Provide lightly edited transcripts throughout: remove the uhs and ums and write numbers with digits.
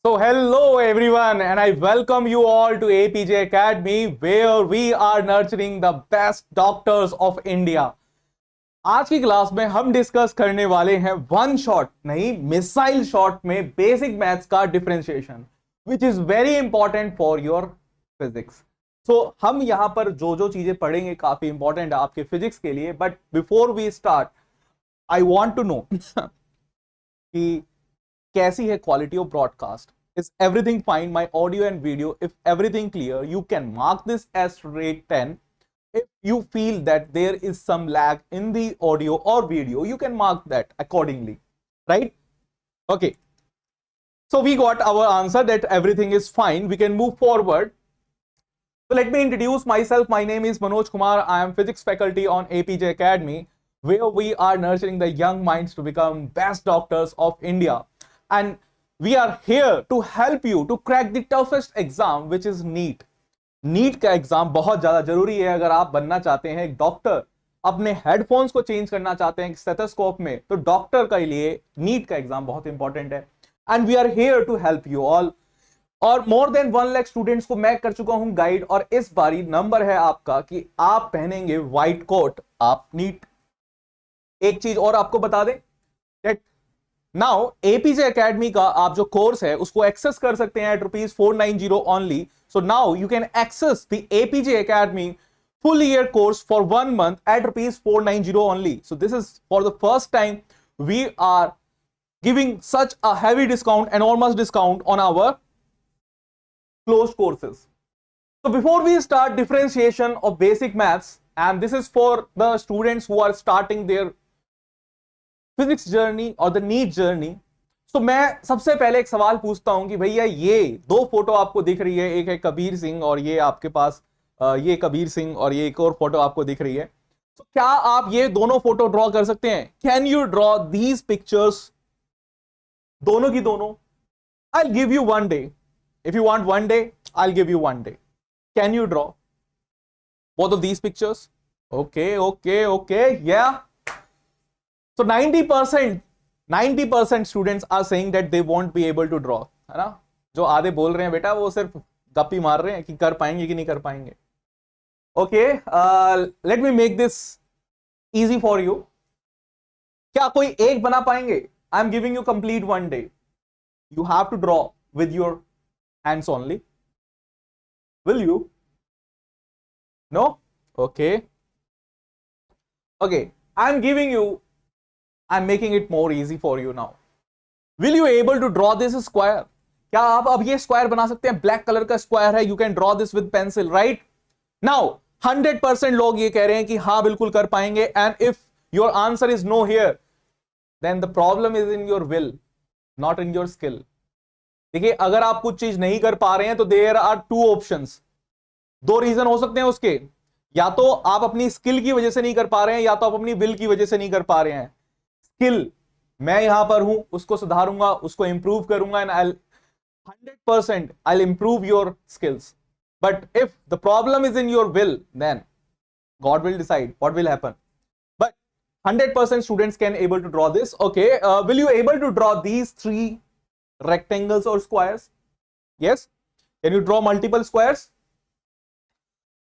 So, hello everyone, and I welcome you all to APJ Academy, where we are nurturing the best doctors of India. आज की class में हम discuss करने वाले हैं one shot नहीं मिसाइल शॉट में बेसिक मैथ्स का differentiation, which is very important for your physics. So हम यहां पर जो जो चीजें पढ़ेंगे काफी इंपॉर्टेंट है आपके फिजिक्स के लिए. But before we start, I want to know कि कैसी है quality of broadcast. Is everything fine? My audio and video, if everything clear, you can mark this as rate 10. If you feel that there is some lag in the audio or video, you can mark that accordingly, right? Okay, so we got our answer that everything is fine. We can move forward. So let me introduce myself. My name is Manoj Kumar. I am physics faculty on APJ Academy, where we are nurturing the young minds to become best doctors of India. And we are here to help you to crack the toughest exam, which is NEET. NEET का exam बहुत ज्यादा जरूरी है. अगर आप बनना चाहते हैं एक डॉक्टर, अपने हेडफोन्स को चेंज करना चाहते हैं स्टेथोस्कोप में, तो डॉक्टर के लिए नीट का एग्जाम बहुत इंपॉर्टेंट है. And we are here to help you all. और मोर देन 1 लाख स्टूडेंट्स को मैं कर चुका हूं गाइड. और इस बारी नंबर है आपका कि आप पहनेंगे व्हाइट कोट. आप नीट. एक चीज और आपको बता दें दैट नाउ एपीजे एकेडमी का आप जो कोर्स है उसको एक्सेस कर सकते हैं at ₹490 only. So now you can access the APJ Academy full year course for 1 month at ₹490 only. So this is for the first time we are giving such a heavy discount, enormous discount on our closed courses. So before we start differentiation of basic maths, and this is for the students who are starting their physics journey or the NEET journey. तो मैं सबसे पहले एक सवाल पूछता हूं कि भैया ये दो फोटो आपको दिख रही है, एक है कबीर सिंह और ये आपके पास ये कबीर सिंह और ये एक और फोटो आपको दिख रही है. तो क्या आप ये दोनों फोटो ड्रॉ कर सकते हैं? Can you draw these pictures? दोनों की दोनों. I give you 1 day. If you want 1 day, I give you 1 day. Can you draw both of these pictures? Okay, yeah. So 90% students are saying that they won't be able to draw, है ना. जो आधे बोल रहे हैं बेटा वो सिर्फ गप्पी मार रहे हैं कि कर पाएंगे कि नहीं कर पाएंगे. Okay, let me make this easy for you. क्या कोई एक बना पाएंगे? I am giving you complete 1 day. You have to draw with your hands only. Will you? No? Okay, I am giving you, I'm making it more easy for you now. Will you able to draw this square? क्या आप अब ये square बना सकते हैं? Black colour का square है. You can draw this with pencil, right? Now 100% लोग ये कह रहे हैं कि हाँ बिल्कुल कर पाएंगे. And if your answer is no here, then the problem is in your will, not in your skill. देखिए, अगर आप कुछ चीज नहीं कर पा रहे हैं तो there are 2 options. 2 रीजन हो सकते हैं उसके. या तो आप अपनी स्किल की वजह से नहीं कर पा रहे हैं, या तो आप अपनी विल की वजह से नहीं कर पा रहे हैं. स्किल, मैं यहां पर हूं, उसको सुधारूंगा, उसको इंप्रूव करूंगा, and I 100% I'll improve your skills. But if the problem is in your will, then God will decide what will happen. But 100% students can able to draw this. Okay, will you able to draw these 3 rectangles or squares? Yes. Can you draw multiple squares?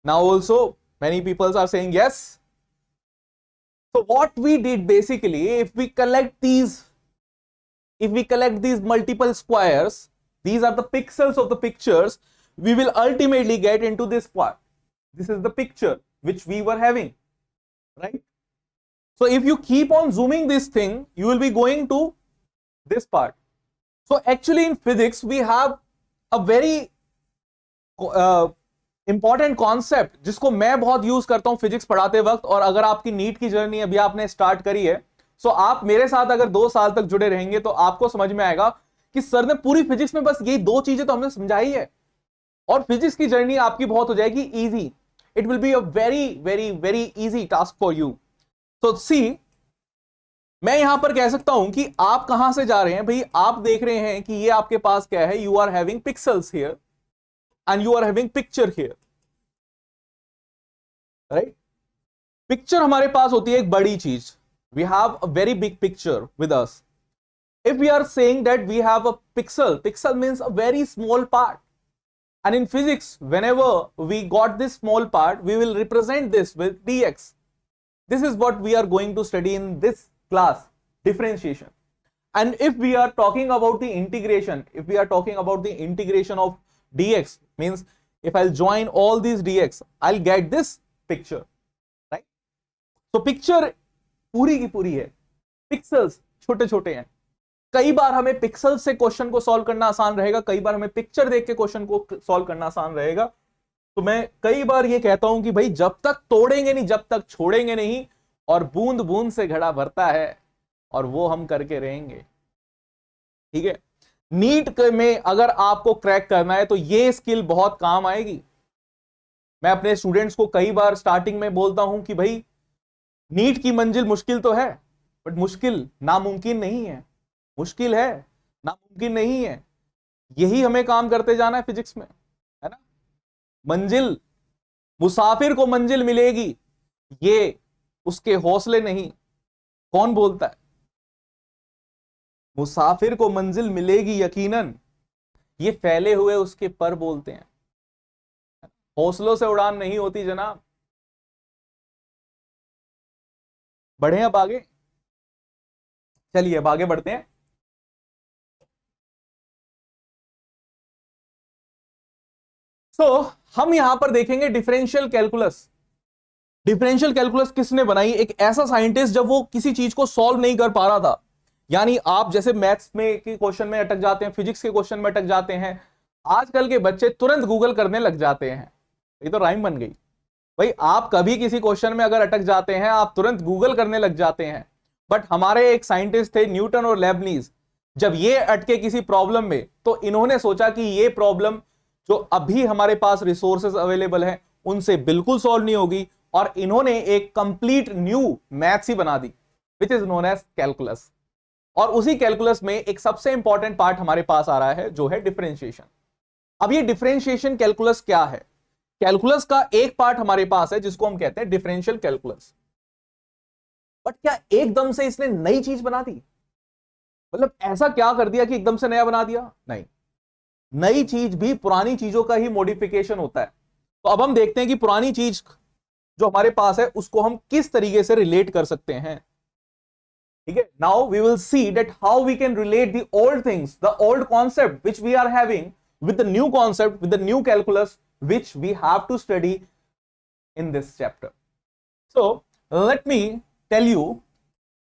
Now also many people are saying yes. So what we did basically, if we collect these multiple squares, these are the pixels of the pictures, we will ultimately get into this part. This is the picture which we were having, right? So if you keep on zooming this thing, you will be going to this part. So actually in physics, we have a very important concept जिसको मैं बहुत use करता हूं physics पढ़ाते वक्त. और अगर आपकी नीट की जर्नी अभी आपने स्टार्ट करी है, सो आप मेरे साथ अगर 2 साल तक जुड़े रहेंगे तो आपको समझ में आएगा कि सर ने पूरी फिजिक्स में बस यही 2 चीजें तो हमने समझाई है, और फिजिक्स की जर्नी आपकी बहुत हो जाएगी easy. It will be a very very very easy task for you. तो सी, मैं यहां पर कह सकता हूं कि आप कहां से जा रहे हैं भाई. आप देख रहे हैं कि ये आपके पास क्या है. You are having pixels here and you are having picture here, right? Picture हमारे पास होती है एक बड़ी चीज. We have a very big picture with us. if we are saying that we have a pixel means a very small part. And in physics, whenever we got this small part, we will represent this with dx. This is what we are going to study in this class, differentiation. And if we are talking about the integration, if we are talking about the integration of dx, means if I'll join all these dx, I'll get this picture, right? So picture पूरी की पूरी है, pixels छोटे छोटे हैं. कई बार हमें pixel से क्वेश्चन को सॉल्व करना आसान रहेगा, कई बार हमें पिक्चर देख के क्वेश्चन को सॉल्व करना आसान रहेगा. तो मैं कई बार ये कहता हूं कि भाई जब तक तोड़ेंगे नहीं, जब तक छोड़ेंगे नहीं, और बूंद बूंद से घड़ा भरता है, और वो हम करके रहेंगे. ठीक है, नीट में अगर आपको क्रैक करना है तो ये स्किल बहुत काम आएगी. मैं अपने स्टूडेंट्स को कई बार स्टार्टिंग में बोलता हूं कि भाई नीट की मंजिल मुश्किल तो है, बट मुश्किल नामुमकिन नहीं है. मुश्किल है, नामुमकिन नहीं है. यही हमें काम करते जाना है फिजिक्स में, है ना. मंजिल, मुसाफिर को मंजिल मिलेगी, ये उसके हौसले नहीं. कौन बोलता है? मुसाफिर को मंजिल मिलेगी यकीनन, ये फैले हुए उसके पर बोलते हैं. हौसलों से उड़ान नहीं होती जनाब. बढ़े अब आगे, चलिए अब आगे बढ़ते हैं. हम यहां पर देखेंगे डिफरेंशियल कैलकुलस. डिफरेंशियल कैलकुलस किसने बनाई? एक ऐसा साइंटिस्ट जब वो किसी चीज को सॉल्व नहीं कर पा रहा था. यानी आप जैसे मैथ्स में के क्वेश्चन में अटक जाते हैं, फिजिक्स के क्वेश्चन में अटक जाते हैं, आजकल के बच्चे तुरंत गूगल करने लग जाते हैं. ये तो राइम बन गई भाई. आप कभी किसी क्वेश्चन में अगर अटक जाते हैं, आप तुरंत गूगल करने लग जाते हैं. बट हमारे एक साइंटिस्ट थे न्यूटन और लेबनीज, जब ये अटके किसी प्रॉब्लम में, तो इन्होंने सोचा कि ये प्रॉब्लम जो अभी हमारे पास रिसोर्सेज अवेलेबल हैं उनसे बिल्कुल सॉल्व नहीं होगी, और इन्होंने एक कंप्लीट न्यू मैथ्स ही बना दी, which is known as calculus. और उसी कैलकुलस में एक सबसे इंपॉर्टेंट पार्ट हमारे पास आ रहा है, जो है डिफरेंशिएशन. अब ये डिफरेंशिएशन कैलकुलस क्या है? कैलकुलस का एक पार्ट हमारे पास है जिसको हम कहते हैं डिफरेंशियल कैलकुलस. बट क्या एकदम से इसने नई चीज बना दी? मतलब ऐसा क्या कर दिया कि एकदम से नया बना दिया? नहीं, नई चीज भी पुरानी चीजों का ही मॉडिफिकेशन होता है. तो अब हम देखते हैं कि पुरानी चीज जो हमारे पास है उसको हम किस तरीके से रिलेट कर सकते हैं. ठीक है, now we will see that how we can relate the old things, the old concept which we are having with the new concept, with the new calculus which we have to study in this chapter. So let me tell you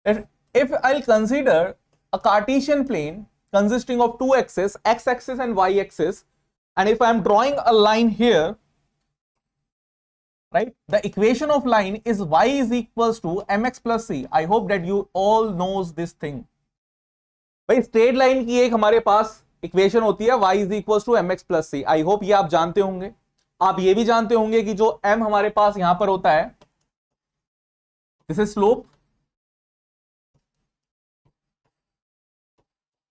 that if I'll consider a Cartesian plane consisting of two axes, x-axis and y-axis, and if I'm drawing a line here, right, the equation of line is y is equals to mx plus c. I hope that you all knows this thing. भाई straight line की एक हमारे पास equation होती है y is equals to mx plus c. I hope ये आप जानते होंगे. आप ये भी जानते होंगे कि जो m हमारे पास यहां पर होता है, this is slope,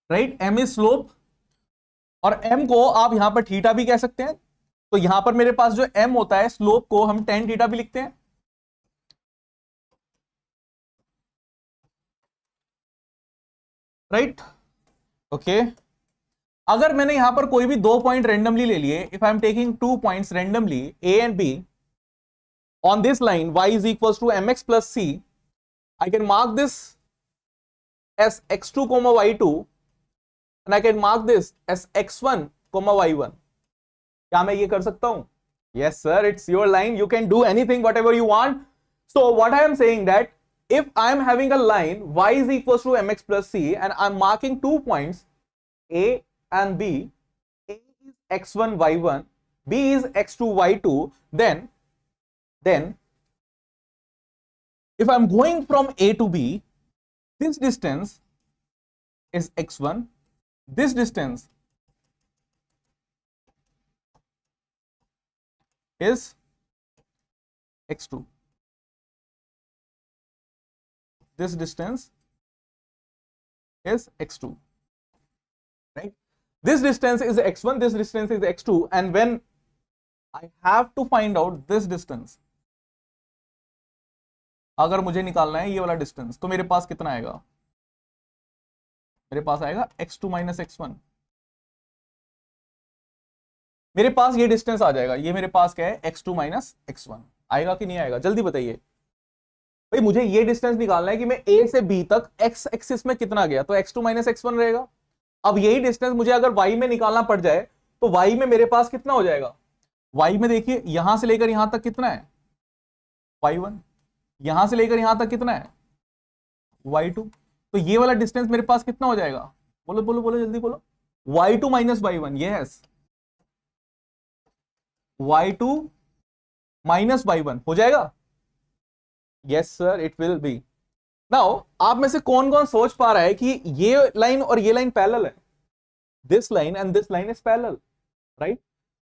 right. m is slope, और m को आप यहां पर थीटा भी कह सकते हैं. तो यहां पर मेरे पास जो m होता है, स्लोप को हम tan थीटा भी लिखते हैं, राइट. ओके, अगर मैंने यहां पर कोई भी दो पॉइंट रेंडमली ले लिए, if I am taking two points randomly a and b on this line y is equals to mx plus c, I can mark this as x2 comma y2 and I can mark this as x1 comma y1. क्या मैं ये कर सकता हूं? Yes sir, it's your line, you can do anything whatever you want. So what I am saying that if I am having a line y is equals to mx plus c and I'm marking 2 points a and b, a is x1 y1, b is x2 y2, then if I'm going from a to b, this distance is x1, this distance is x2, this distance is x2, right. This distance is x1, this distance is x2, and when I have to find out this distance, अगर मुझे निकालना है ये वाला distance, तो मेरे पास कितना आएगा? मेरे पास आएगा x2 माइनस x1। मेरे पास ये डिस्टेंस आ जाएगा, ये मेरे पास क्या है x2 माइनस x1। आएगा कि नहीं आएगा, जल्दी बताइए भाई। मुझे ये डिस्टेंस निकालना है कि मैं a से b तक x एक्सिस में कितना गया, तो x2 माइनस x1 रहेगा। अब यही डिस्टेंस मुझे अगर y में निकालना पड़ जाए तो y में मेरे पास कितना हो जाएगा। y में देखिए यहां से लेकर यहां तक कितना है y1, यहां से लेकर यहां तक कितना है y2। तो ये वाला डिस्टेंस मेरे पास कितना हो जाएगा, बोलो बोलो बोलो जल्दी बोलो। y2 minus y1, yes y2 minus y1 हो जाएगा। Yes sir it will be. Now आप में से कौन कौन सोच पा रहा है कि ये लाइन और ये लाइन पैरेलल है, this line and this line is parallel, right.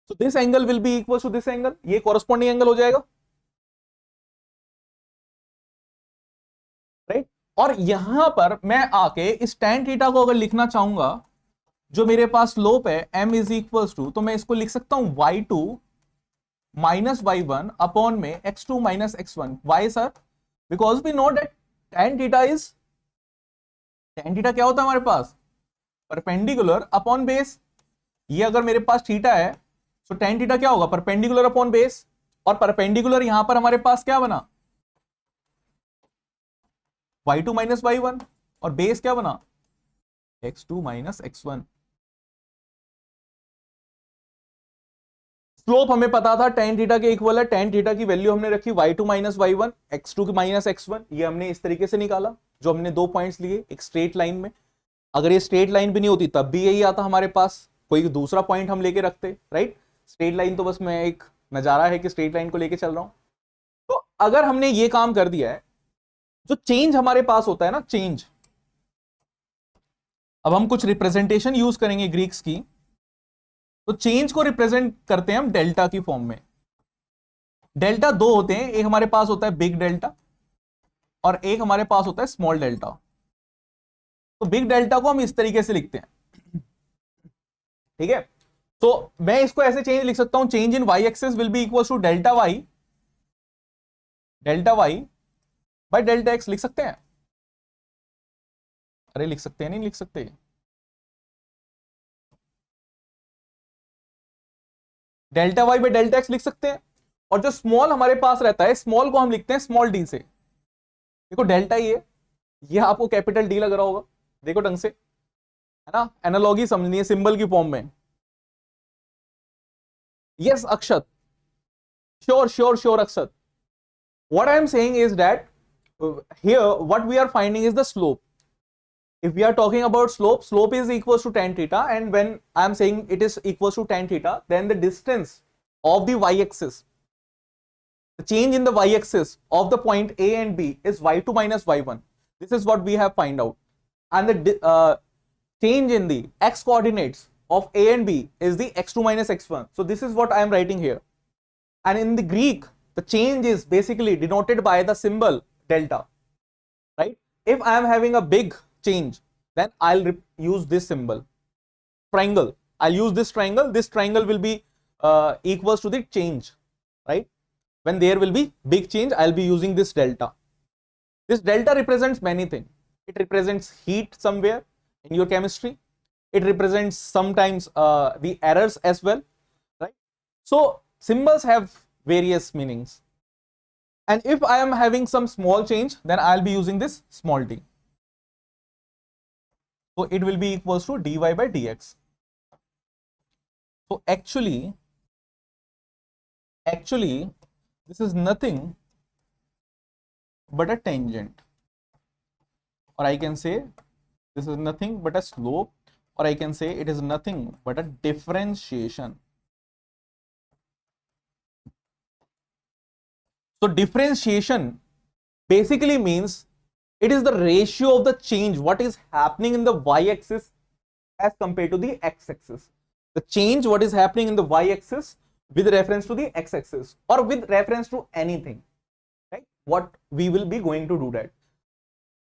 So this angle will be equal to this angle, ये कॉरेस्पॉन्डिंग एंगल हो जाएगा, राइट। और यहां पर मैं आके इस tan थीटा को अगर लिखना चाहूंगा, जो मेरे पास स्लोप है m इज इक्वल टू, तो मैं इसको लिख सकता हूं y2 माइनस y1 अपॉन में x2 minus x1। Why sir, because we know that tan theta is, tan theta क्या होता है हमारे पास, परपेंडिकुलर अपॉन बेस। ये अगर मेरे पास थीटा है तो tan थीटा क्या होगा, परपेंडिकुलर अपॉन बेस। और परपेंडिकुलर यहां पर हमारे पास क्या बना, y2 माइनस y1, और बेस क्या बना, x2 माइनस x1। स्लोप हमें पता था tan थीटा के इक्वल है, tan थीटा की वैल्यू हमने रखी y2 minus y1, x2 minus x1। ये हमने इस तरीके से निकाला, जो हमने दो पॉइंट्स लिए एक स्ट्रेट लाइन में। अगर ये स्ट्रेट लाइन भी नहीं होती तब भी यही आता हमारे पास, कोई दूसरा पॉइंट हम लेके रखते, राइट। स्ट्रेट लाइन तो बस मैं एक नजारा है कि स्ट्रेट लाइन को लेके चल रहा हूं। तो अगर हमने ये काम कर दिया है, जो चेंज हमारे पास होता है ना, चेंज, अब हम कुछ रिप्रेजेंटेशन यूज करेंगे ग्रीक्स की। तो चेंज को रिप्रेजेंट करते हैं हम डेल्टा की फॉर्म में। डेल्टा दो होते हैं, एक हमारे पास होता है बिग डेल्टा और एक हमारे पास होता है स्मॉल डेल्टा। तो बिग डेल्टा को हम इस तरीके से लिखते हैं, ठीक है। तो मैं इसको ऐसे चेंज लिख सकता हूं, change in y axis will be equal to delta y by delta x. लिख सकते हैं, अरे लिख सकते हैं, नहीं लिख सकते, delta y by delta x लिख सकते हैं। और जो स्मॉल हमारे पास रहता है, स्मॉल को हम लिखते हैं स्मॉल डी से। देखो डेल्टा ही है, ये आपको कैपिटल डी लग रहा होगा, देखो ढंग से, है ना, एनालॉजी समझनी है सिंबल की फॉर्म में। Yes Akshat, sure sure sure Akshat. What I am saying is that here what we are finding is the slope. If we are talking about slope, slope is equals to tan theta, and when I am saying it is equals to tan theta, then the distance of the y-axis, the change in the y-axis of the point A and B is y2 minus y1. This is what we have find out, and the change in the x coordinates of A and B is the x2 minus x1. So this is what I am writing here, and in the Greek, the change is basically denoted by the symbol delta, right? If I am having a big change, then I'll use this symbol, triangle. I'll use this triangle. This triangle will be equals to the change, right? When there will be big change, I'll be using this delta. This delta represents many things. It represents heat somewhere in your chemistry. It represents sometimes the errors as well, right? So symbols have various meanings. And if I am having some small change, then I'll be using this small d. So it will be equals to dy by dx. So actually this is nothing but a tangent, or I can say this is nothing but a slope, or I can say it is nothing but a differentiation. So differentiation basically means it is the ratio of the change what is happening in the y-axis as compared to the x-axis. The change what is happening in the y-axis with reference to the x-axis, or with reference to anything, right? What we will be going to do that.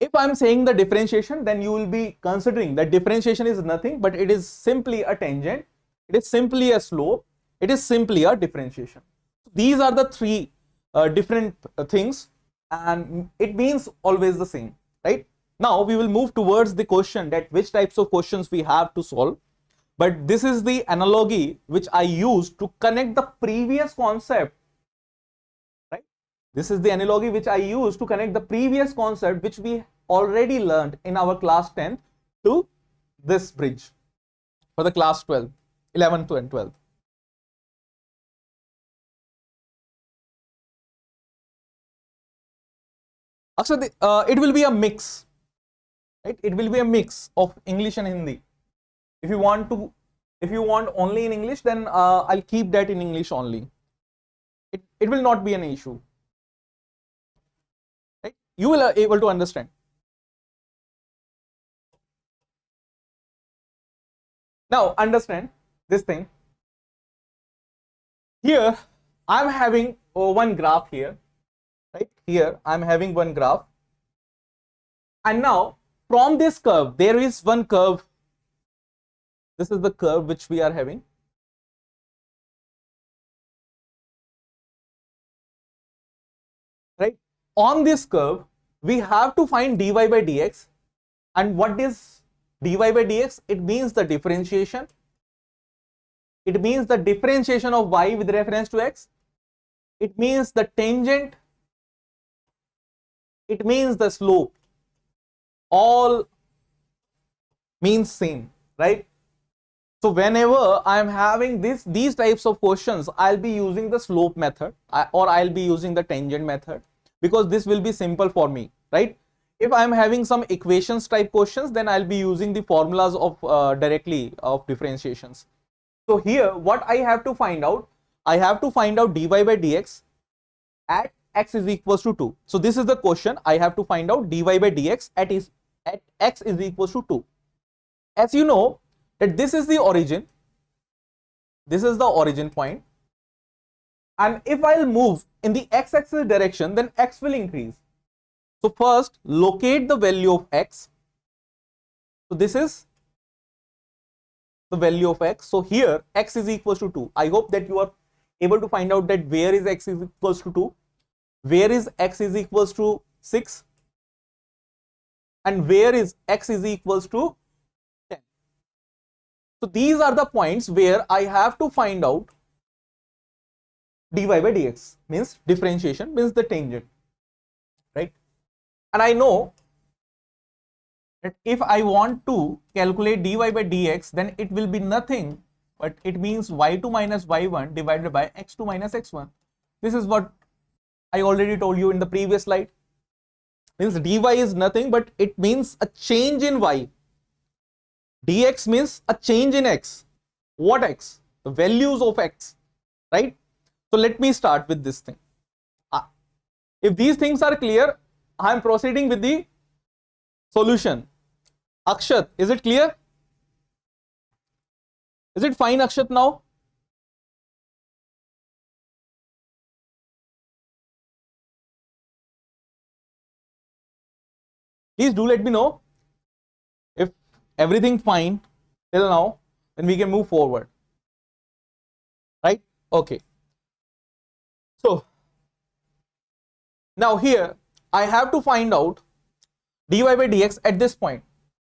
If I am saying the differentiation, then you will be considering that differentiation is nothing but it is simply a tangent, it is simply a slope, it is simply a differentiation. These are the three different things, and it means always the same, right? Now we will move towards the question that which types of questions we have to solve. But this is the analogy which I used to connect the previous concept, right? This is the analogy which I used to connect the previous concept which we already learned in our class 10th to this bridge for the class 12, 11th and 12th. Actually, it will be a mix, right? It will be a mix of English and Hindi. If you want only in English, then I'll keep that in English only. It will not be an issue, right? You will be able to understand. Now understand this thing. Here I'm having one graph here, right? Here I'm having one graph, and now from this curve there is one curve. This is the curve which we are having, right? On this curve we have to find dy by dx, and what is dy by dx? It means the differentiation. It means the differentiation of y with reference to x. It means the tangent. It means the slope. All means same, right? So whenever I am having these types of questions, I'll be using the slope method or I'll be using the tangent method, because this will be simple for me, right? If I'm having some equations type questions, then I'll be using the formulas of directly of differentiations. So here what I have to find out, I have to find out dy by dx at x is equals to 2. So this is the question. I have to find out dy by dx at x is equals to 2. As you know that this is the origin, this is the origin point, and if I'll move in the x-axis direction, then x will increase. So first locate the value of x. So this is the value of x. So here x is equals to 2. I hope that you are able to find out that where is x is equals to 2, where is x is equals to 6, and where is x is equals to 10. So these are the points where I have to find out dy by dx, means differentiation, means the tangent, right? And I know that if I want to calculate dy by dx, then it will be nothing but it means y2 minus y1 divided by x2 minus x1. This is what I already told you in the previous slide. Means dy is nothing but it means a change in y. Dx means a change in x. What x? The values of x, right? So let me start with this thing. If these things are clear, I am proceeding with the solution. Akshat, is it clear? Is it fine, Akshat, now? Please do let me know if everything fine till now, then we can move forward, right? Okay. So now here I have to find out dy by dx at this point,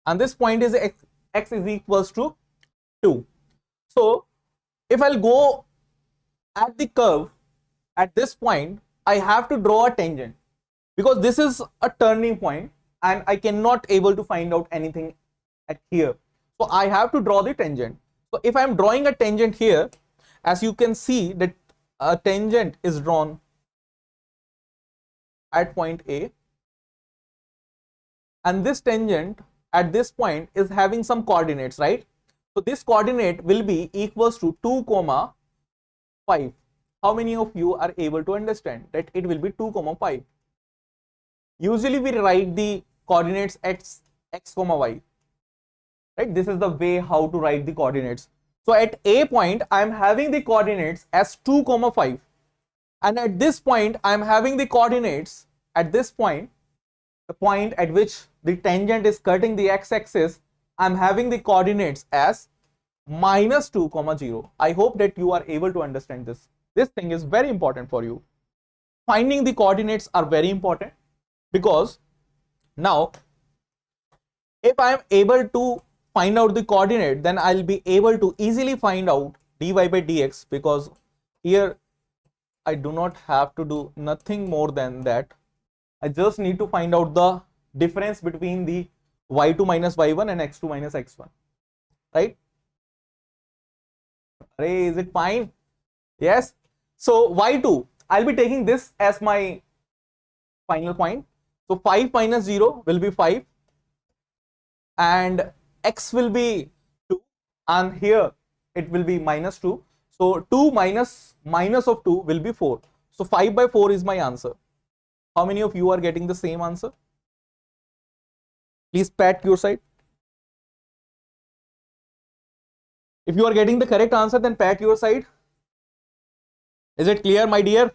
and this point is x is equals to 2. So if I'll go at the curve at this point, I have to draw a tangent, because this is a turning point and I cannot able to find out anything at here. So I have to draw the tangent. So if I am drawing a tangent here, as you can see that a tangent is drawn at point A, and this tangent at this point is having some coordinates, right? So this coordinate will be equals to 2, 5. How many of you are able to understand that it will be 2, 5? Usually we write the coordinates x, y, right? This is the way how to write the coordinates. So at A point, I am having the coordinates as 2, 5. And at this point, I am having the coordinates at this point, the point at which the tangent is cutting the x-axis, I am having the coordinates as minus 2, 0. I hope that you are able to understand this. This thing is very important for you. Finding the coordinates are very important, because now If I am able to find out the coordinate, then I'll be able to easily find out dy by dx, because here I do not have to do nothing more than that. I just need to find out the difference between the y2 minus y1 and x2 minus x1, right? Array, is it fine? Yes. So y2, I'll be taking this as my final point. So 5 minus 0 will be 5, and x will be 2, and here it will be minus 2. So 2 minus of 2 will be 4. So 5 by 4 is my answer. How many of you are getting the same answer? Please pat your side. If you are getting the correct answer, then pat your side. Is it clear, my dear?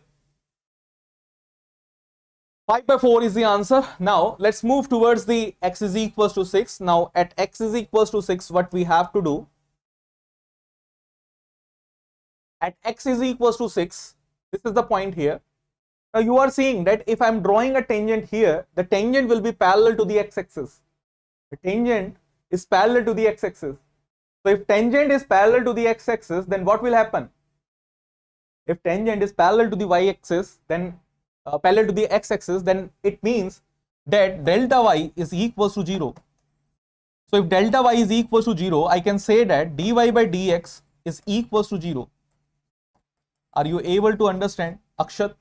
5 by 4 is the answer. Now let's move towards the x is equals to 6. Now at x is equals to 6, what we have to do? At x is equals to 6, this is the point here. Now you are seeing that if I am drawing a tangent here, the tangent will be parallel to the x-axis. The tangent is parallel to the x-axis. So if tangent is parallel to the x-axis, then what will happen? If tangent is parallel to the y-axis, then parallel to the x-axis, then it means that delta y is equals to 0. So if delta y is equals to 0, I can say that dy by dx is equals to 0. Are you able to understand, Akshat?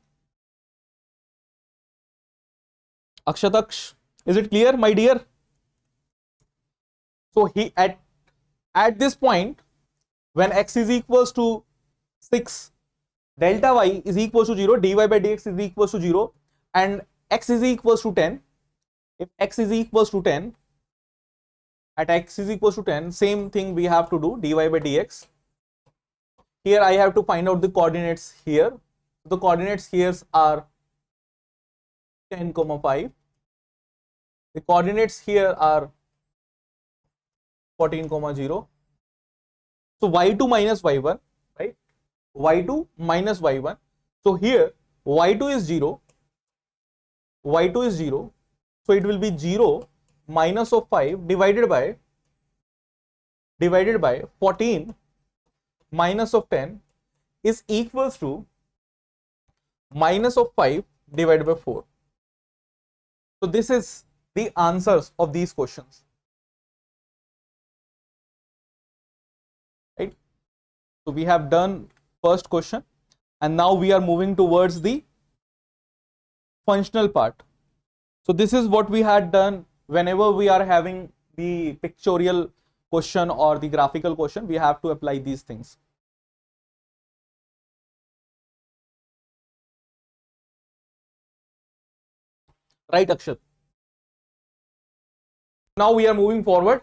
Akshataksh, is it clear, my dear? So he at this point, when x is equals to 6, delta y is equals to 0, dy by dx is equals to 0, and x is equals to 10. If x is equals to 10, at x is equals to 10, same thing we have to do, dy by dx. Here I have to find out the coordinates here. The coordinates here are 10, 5. The coordinates here are 14, 0. So y2 minus y1, right? y2 minus y1. So here y2 is 0. y2 is 0. So it will be 0 minus of 5 divided by 14 minus of 10 is equals to minus of 5 divided by 4. So this is the answers of these questions, right? So we have done first question, and now we are moving towards the functional part. So this is what we had done whenever we are having the pictorial question or the graphical question, we have to apply these things. Right, Akshat? Now we are moving forward.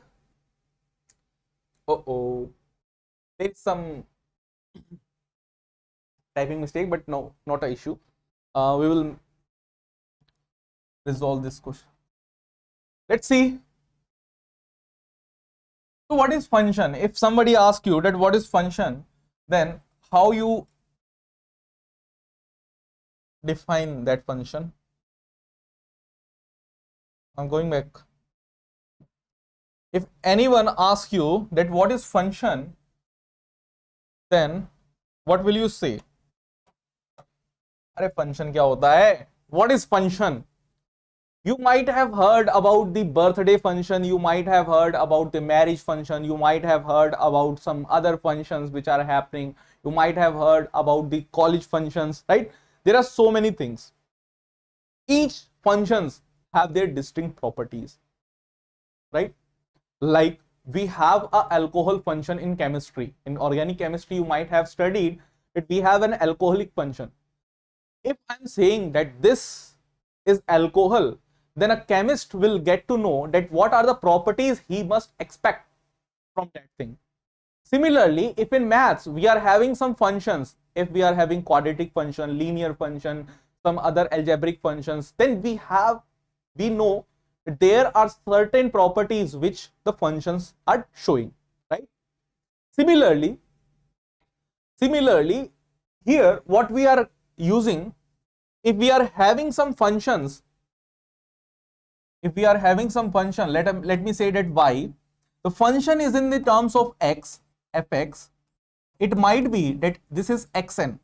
There's some typing mistake, but no, not an issue. We will resolve this question. Let's see. So what is function? If somebody asks you that what is function, then how you define that function? I'm going back. If anyone asks you that what is function, then what will you say? अरे function क्या होता है? What is function? You might have heard about the birthday function, you might have heard about the marriage function, you might have heard about some other functions which are happening, you might have heard about the college functions, right? There are so many things. Each functions have their distinct properties, right? Like we have a alcohol function in chemistry. In organic chemistry, you might have studied that we have an alcoholic function. If I'm saying that this is alcohol, then a chemist will get to know that what are the properties he must expect from that thing. Similarly, if in maths we are having some functions, if we are having quadratic function, linear function, some other algebraic functions, then we know that there are certain properties which the functions are showing, right? Similarly, here what we are using, if we are having some functions, if we are having some function, let me say that y, the function is in the terms of x, fx, it might be that this is xn.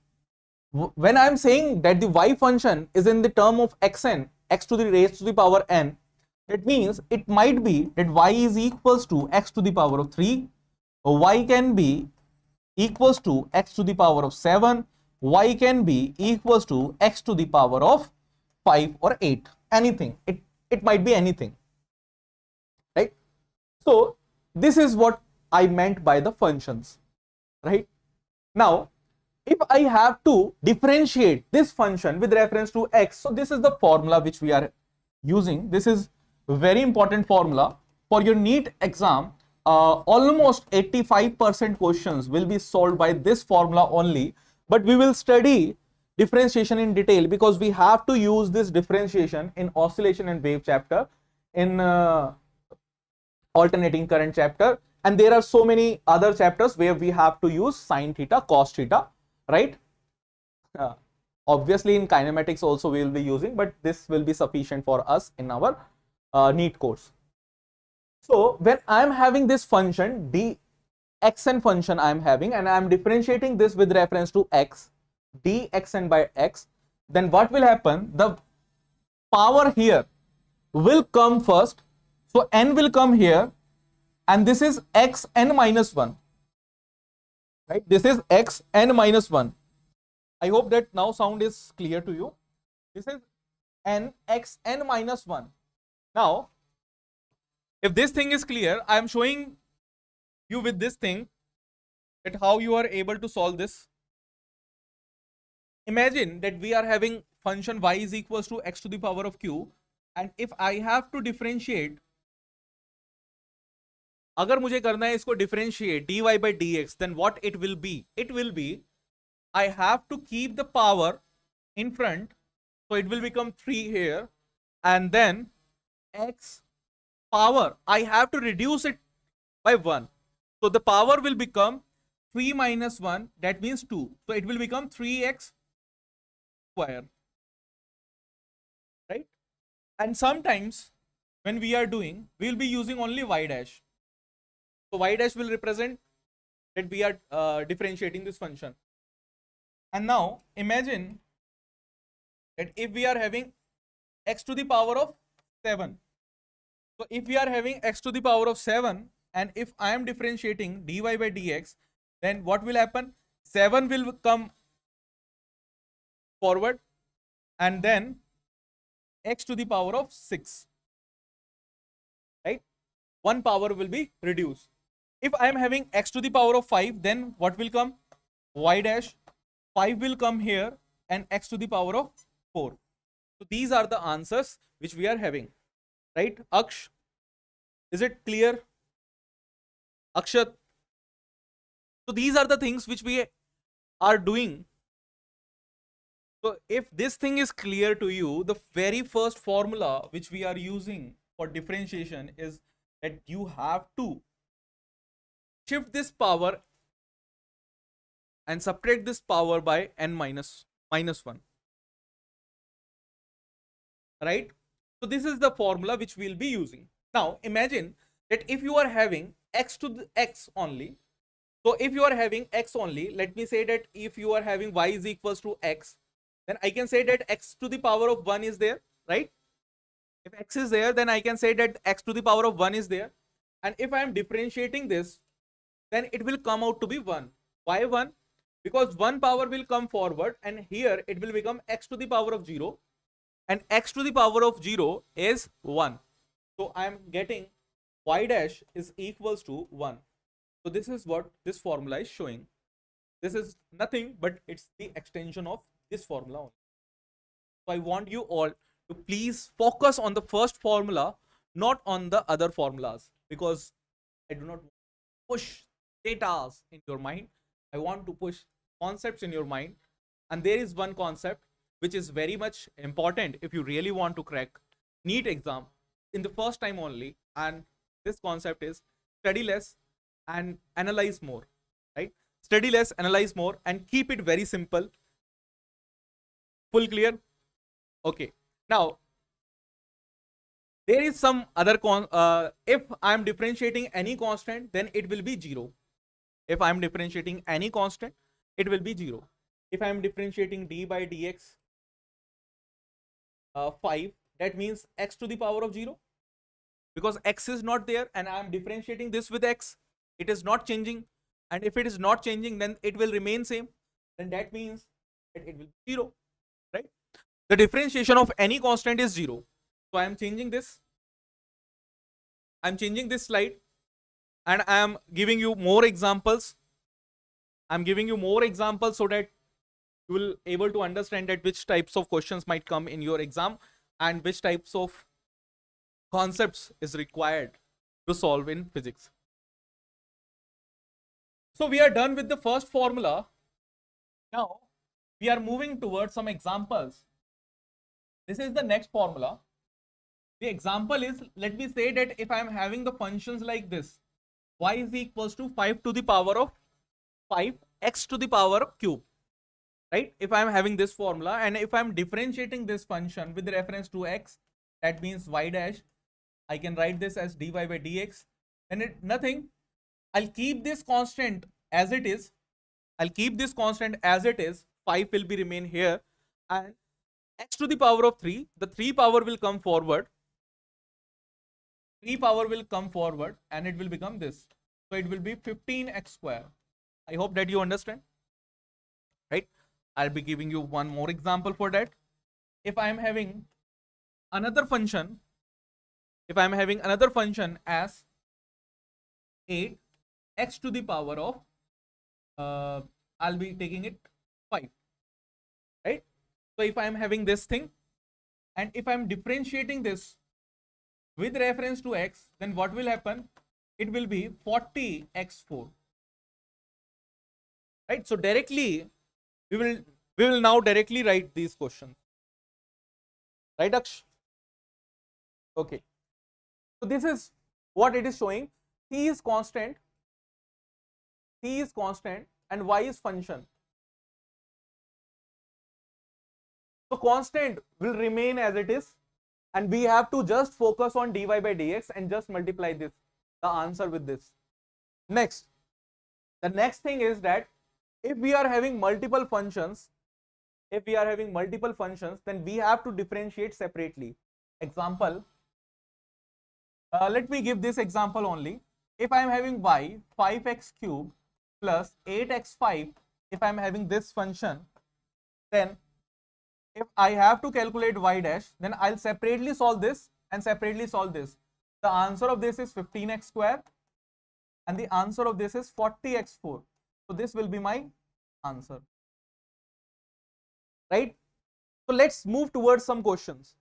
When I am saying that the y function is in the term of xn, x to the raised to the power n, that means it might be that y is equals to x to the power of 3, or y can be equals to x to the power of 7, y can be equals to x to the power of 5 or 8, anything. It might be anything, right? So this is what I meant by the functions, right? Now, if I have to differentiate this function with reference to x, so this is the formula which we are using. This is a very important formula for your NEET exam. Almost 85% questions will be solved by this formula only, but we will study differentiation in detail because we have to use this differentiation in oscillation and wave chapter, in alternating current chapter, and there are so many other chapters where we have to use sine theta, cos theta, right? Obviously in kinematics also we will be using, but this will be sufficient for us in our NEET course. So when I am having this function dxn function I am having, and I am differentiating this with reference to x, dxn by x, then what will happen? The power here will come first, so n will come here, and this is xn minus 1, right? This is xn minus 1. I hope that now sound is clear to you. This is n xn minus 1. Now, if this thing is clear, I am showing you with this thing that how you are able to solve this. Imagine that we are having function y is equals to x to the power of q, and if I have to differentiate, अगर मुझे करना है इसको differentiate dy by dx, then what it will be? It will be, I have to keep the power in front, so it will become 3 here, and then x power, I have to reduce it by 1. So the power will become 3 minus 1, that means 2. So it will become 3x square, right? And sometimes when we are doing, we will be using only y dash. So y dash will represent that we are differentiating this function. And now imagine that if we are having x to the power of 7. So if we are having x to the power of 7, and if I am differentiating dy by dx, then what will happen? 7 will come forward, and then x to the power of 6, right? One power will be reduced. If I am having x to the power of 5, then what will come? Y dash, 5 will come here, and x to the power of 4. So these are the answers which we are having, right? Aksh, is it clear? Akshat. So these are the things which we are doing. So if this thing is clear to you, the very first formula which we are using for differentiation is that you have to shift this power and subtract this power by n minus 1, right? So this is the formula which we will be using. Now imagine that if you are having x to the x only, so if you are having x only, let me say that if you are having y is equals to x, then I can say that x to the power of 1 is there, right? If x is there, then I can say that x to the power of 1 is there. And if I am differentiating this, then it will come out to be 1. Why 1? Because one power will come forward, and here it will become x to the power of 0, and x to the power of 0 is 1. So I am getting y dash is equals to 1. So this is what this formula is showing. This is nothing but it's the extension of this formula only. So I want you all to please focus on the first formula, not on the other formulas, because I do not push data in your mind. I want to push concepts in your mind. And there is one concept which is very much important if you really want to crack NEET exam in the first time only. And this concept is study less and analyze more, right? Study less, analyze more, and keep it very simple. Full clear? Okay. Now, there is some other if I am differentiating any constant, then it will be 0. If I am differentiating any constant, it will be 0. If I am differentiating d by dx 5, that means x to the power of 0, because x is not there and I am differentiating this with x, it is not changing, and if it is not changing, then it will remain same, then that means that it will be 0, right? The differentiation of any constant is 0. So I am changing this, slide, and I am giving you more examples. I'm giving you more examples so that you will able to understand that which types of questions might come in your exam and which types of concepts is required to solve in physics. So we are done with the first formula. Now we are moving towards some examples. This is the next formula. The example is, let me say that if I am having the functions like this, y is equals to 5 to the power of 5 x to the power of cube, right? If I am having this formula and if I am differentiating this function with reference to x, that means y dash, I can write this as dy by dx, and it nothing. I'll keep this constant as it is. 5 will be remain here, and x to the power of 3, the 3 power will come forward. 3 power will come forward and it will become this. So it will be 15x square. I hope that you understand, right? I'll be giving you one more example for that. If I am having another function, as 8 x to the power of I'll be taking it 5, right? So if I am having this thing and if I am differentiating this with reference to x, then what will happen? It will be 40x4, right? So directly we will now directly write these questions, right, Aksh? Okay, so this is what it is showing. C is constant and y is function. So constant will remain as it is, and we have to just focus on dy by dx and just multiply the answer with this. Next, the next thing is that if we are having multiple functions, then we have to differentiate separately. Example, let me give this example only. If I am having y 5x cube plus 8x5, if I am having this function, then if I have to calculate y dash, then I'll separately solve this and separately solve this. The answer of this is 15x square and the answer of this is 40x4. So this will be my answer, right? So let's move towards some questions.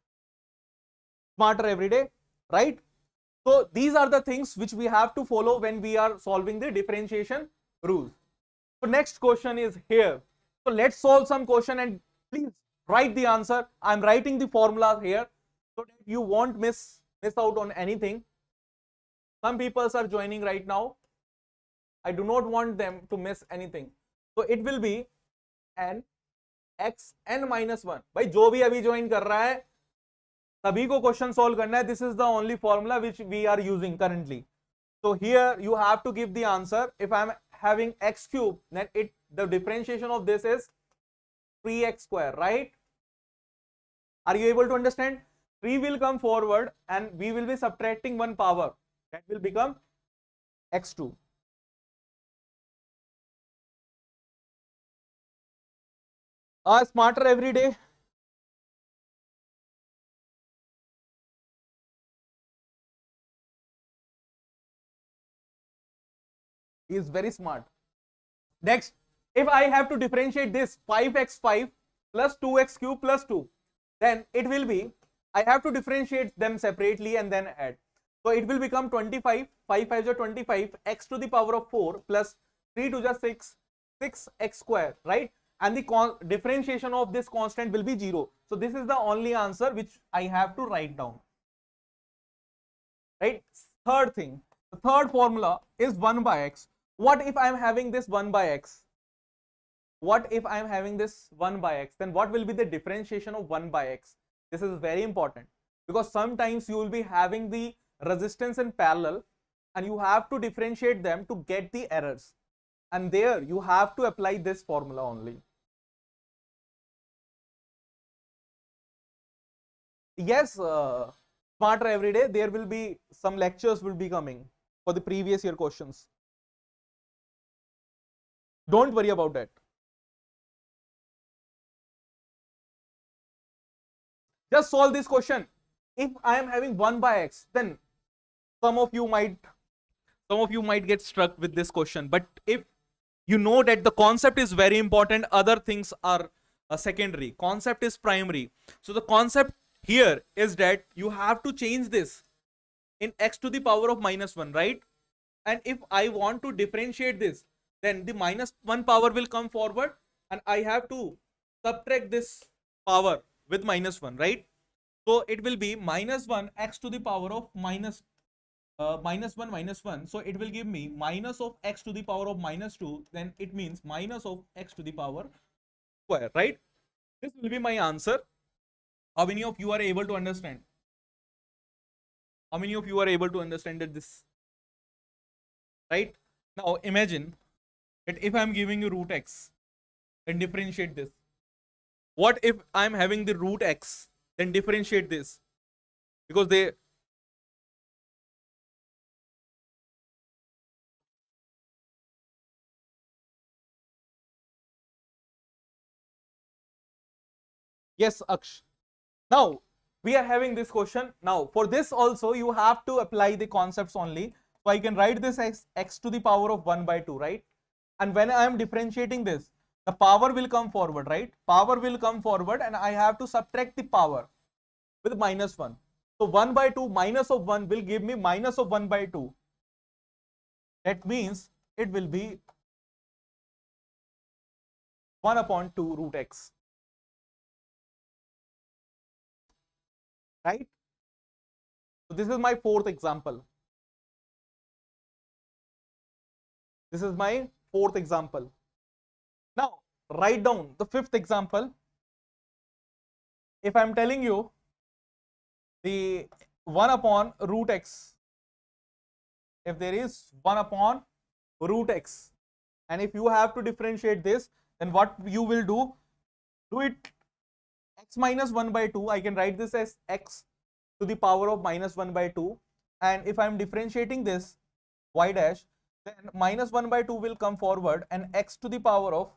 Smarter every day, right? So these are the things which we have to follow when we are solving the differentiation rules. So next question is here. So let's solve some question and please write the answer. I'm writing the formula here so that you won't miss out on anything. Some people are joining right now. I do not want them to miss anything. So it will be n x n minus 1. भाई जो भी अभी join कर रहा है सभी को question solve करना है. This is the only formula which we are using currently. So here you have to give the answer. If I am having x cube, then the differentiation of this is 3x square, right? Are you able to understand? 3 will come forward and we will be subtracting one power. That will become x2. Smarter every day. He is very smart. Next, if I have to differentiate this 5x5 plus 2x cube plus 2, then it will be, I have to differentiate them separately and then add. So it will become 25, 5 5 is 25, x to the power of 4 plus 3 to just 6, 6x square, right? And the differentiation of this constant will be 0. So this is the only answer which I have to write down, right? Third thing, the third formula is 1 by x. What if I am having this 1 by x? Then what will be the differentiation of 1 by x? This is very important because sometimes you will be having the resistance in parallel and you have to differentiate them to get the errors, and there you have to apply this formula only. Yes, smarter every day, there will be some lectures will be coming for the previous year questions. Don't worry about that. Just solve this question. If I am having 1 by x, then some of you might get struck with this question, but if you know that the concept is very important, other things are secondary, concept is primary. So the concept here is that you have to change this in x to the power of -1, right? And if I want to differentiate this, then the -1 power will come forward and I have to subtract this power with -1, right? So it will be -1 x to the power of -1. So it will give me minus of x to the power of -2. Then it means minus of x to the power square, right? This will be my answer. How many of you are able to understand? How many of you are able to understand this? Right? Now imagine that if I am giving you root x, then differentiate this. What if I am having the root x, then differentiate this? Because they... Yes, Aksh. Now we are having this question. Now for this also you have to apply the concepts only. So I can write this as x to the power of 1 by 2, right? And when I am differentiating this, the power will come forward, right? Power will come forward and I have to subtract the power with -1. So 1 by 2 minus of 1 will give me minus of 1 by 2. That means it will be 1 upon 2 root x. Right? So this is my fourth example. This is my fourth example. Now write down the fifth example. If I am telling you the 1 upon root x, if there is 1 upon root x, and if you have to differentiate this, then what you will do it x minus 1 by 2. I can write this as x to the power of -1 by 2, and if I am differentiating this y dash, then -1 by 2 will come forward and x to the power of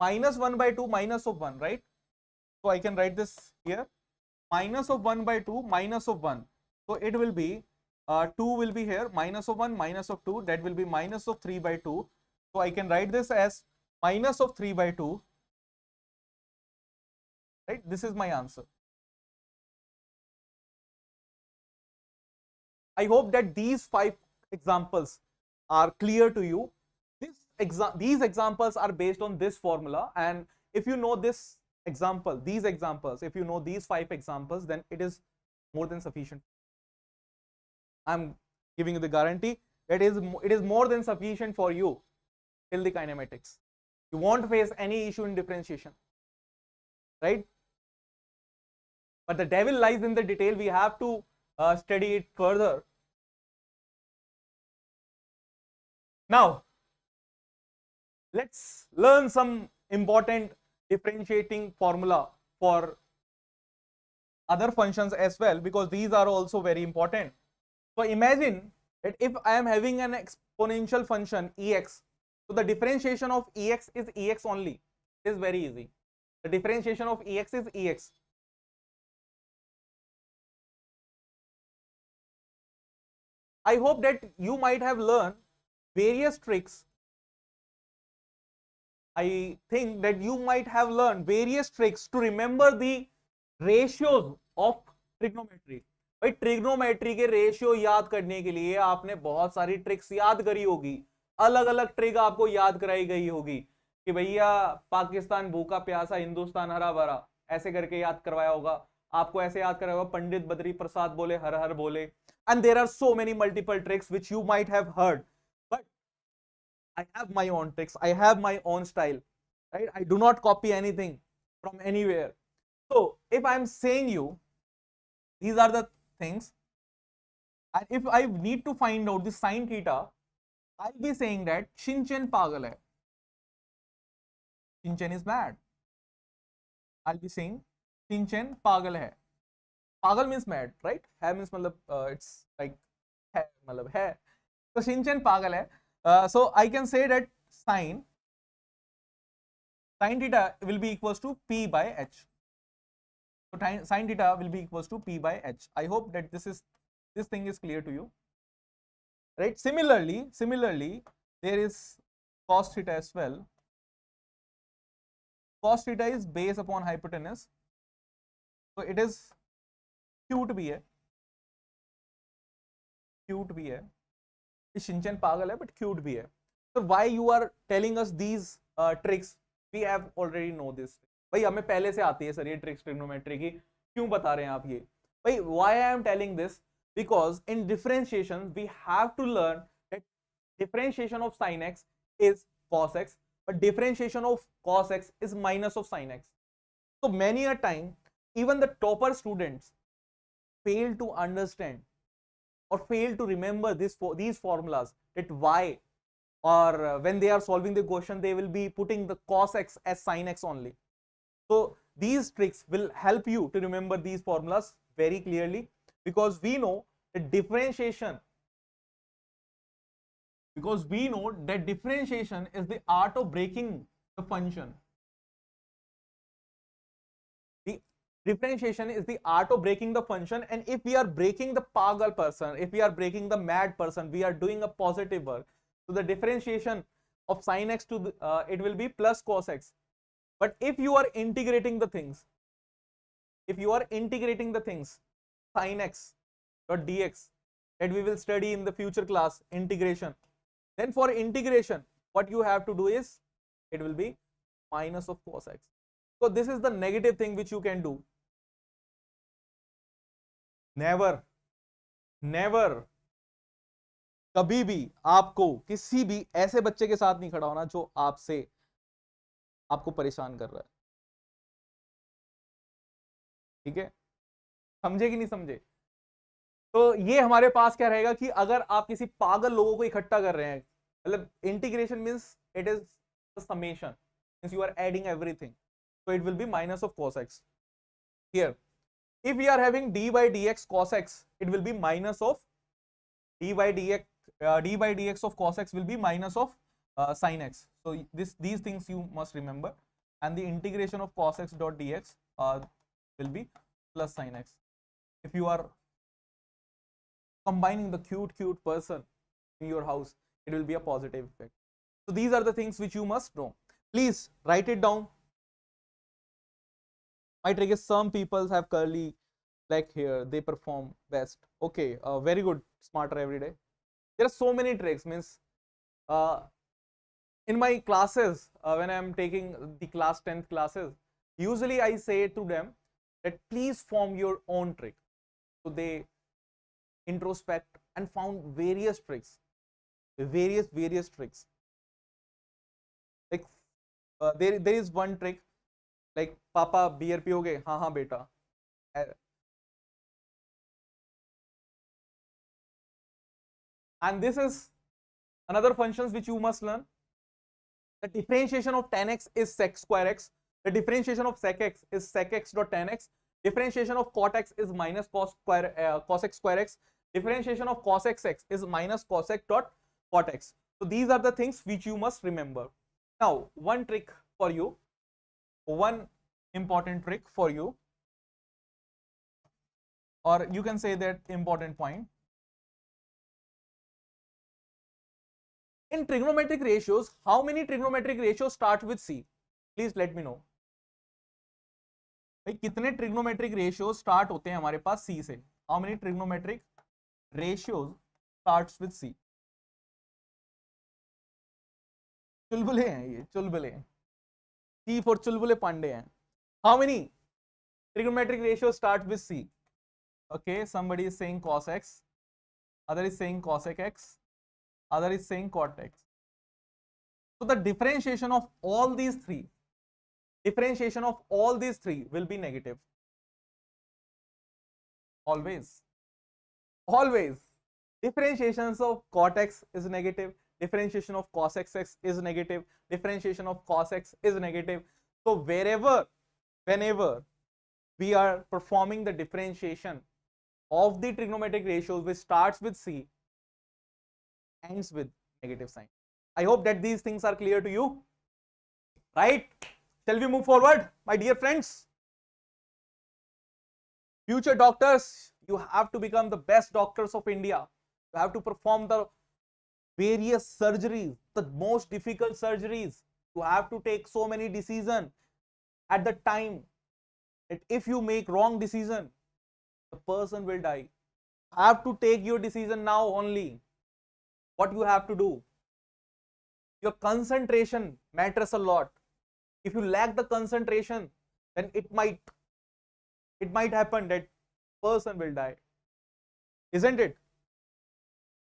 -1 by 2 minus of 1, right? So I can write this here, minus of 1 by 2 minus of 1. So it will be 2 will be here, minus of 1 minus of 2, that will be minus of 3 by 2. So I can write this as minus of 3 by 2, right? This is my answer. I hope that these 5 examples are clear to you. These examples are based on this formula, and if you know this example, these examples, if you know these 5 examples, then it is more than sufficient. I'm giving you the guarantee that it is more than sufficient for you till the kinematics. You won't face any issue in differentiation, right? But the devil lies in the detail. We have to study it further. Now let's learn some important differentiating formula for other functions as well, because these are also very important. So imagine that if I am having an exponential function ex, so the differentiation of ex is ex only. It is very easy. The differentiation of ex is ex. I hope that you might have learned various tricks. I think that you might have learned various tricks to remember the ratios of trigonometry. भाई trigonometry के ratio याद करने के लिए आपने बहुत सारी tricks याद करी होगी, अलग अलग ट्रिक आपको याद कराई गई होगी कि भैया पाकिस्तान भूखा प्यासा हिंदुस्तान हरा भरा, ऐसे करके याद करवाया होगा आपको, ऐसे याद कराया होगा पंडित बद्री प्रसाद बोले हर हर बोले. And there are so many multiple tricks which you might have heard, but I have my own tricks, I have my own style, right? I do not copy anything from anywhere. So if I am saying you These are the things. And if I need to find out the sin theta, I'll be saying that Shinchan pagal hai. Shinchan is mad. I'll be saying Shinchan pagal hai. Pagal means mad, right? Hai means matlab it's like hai, matlab hai. So Shinchan pagal hai. So I can say that sin theta will be equals to P by H. So sin theta will be equals to P by H. I hope that this thing is clear to you, right? Similarly, there is cos theta as well. Cos theta is based upon hypotenuse, so it is cute भी है, Shinchan पागल है but cute भी है. So why you are telling us these tricks? We have already know this. भाई हमें पहले से आती है सर ये ट्रिक्स ट्रिग्नोमेट्री की, क्यों बता रहे हैं आप ये? भाई why I am telling this? Because in differentiation we have to learn that differentiation of sin x is cos x, but differentiation of cos x is minus of sin x. So many a time even the topper students fail to understand or fail to remember these formulas, that why, or when they are solving the question they will be putting the cos x as sin x only. So these tricks will help you to remember these formulas very clearly, because we know that differentiation is the art of breaking the function. The differentiation is the art of breaking the function, and if we are breaking the pagal person, if we are breaking the mad person, we are doing a positive work. So the differentiation of sin x to it will be plus cos x. But if you are integrating the things, sin x dot dx, that we will study in the future class, integration, then for integration what you have to do is it will be minus of cos x. So this is the negative thing which you can do. Never कभी भी आपको किसी भी ऐसे बच्चे के साथ नहीं खड़ा होना जो आपको परेशान कर रहा है, ठीक है? समझे कि नहीं समझे? तो ये हमारे पास क्या रहेगा कि अगर आप किसी पागल लोगों को इकट्ठा कर रहे हैं, मतलब integration means it is the summation, means you are adding everything, so it will be minus of cos x. Here if we are having d by dx cos x, it will be minus of d by dx of cos x will be minus of sin x. So these things you must remember, and the integration of cos x dot dx will be plus sin x. If you are combining the cute person in your house, it will be a positive effect. So these are the things which you must know. Please write it down. My trick is some people have curly like here, they perform best. Okay, very good, smarter every day. There are so many tricks, means in my classes, when I am taking the class 10th classes, usually I say to them that please form your own trick. So they introspect and found various tricks, various tricks. Like there is one trick, like पापा beer पियोगे? हाँ हाँ बेटा. And this is another functions which you must learn. The differentiation of tan x is sec square x. The differentiation of sec x is sec x dot tan x. Differentiation of cot x is minus cos x square x. Differentiation of cos x is minus cos x dot cot x. So these are the things which you must remember. Now one trick for you, one important trick for you, or you can say that important point. In trigonometric ratios, how many trigonometric ratios start with C? Please let me know. भाई कितने trigonometric ratios start होते हैं हमारे पास C से? How many trigonometric ratios starts with C? चुलबुले हैं ये, चुलबुले. C for चुलबुले Pandey हैं. How many trigonometric ratios start with C? Okay, somebody is saying cos x, other is saying cosec x, other is saying cot x. So the differentiation of all these three will be negative. Always. Always. Differentiations of cot x is negative. Differentiation of cos x is negative. Differentiation of cos x is negative. So whenever we are performing the differentiation of the trigonometric ratios which starts with C, ends with negative sign. I hope that these things are clear to you. Right? Shall we move forward, my dear friends? Future doctors, you have to become the best doctors of India. You have to perform the various surgeries, the most difficult surgeries. You have to take so many decisions at the time that if you make wrong decision, the person will die. You have to take your decision now only. What you have to do? Your concentration matters a lot. If you lack the concentration, then it might happen that person will die. Isn't it?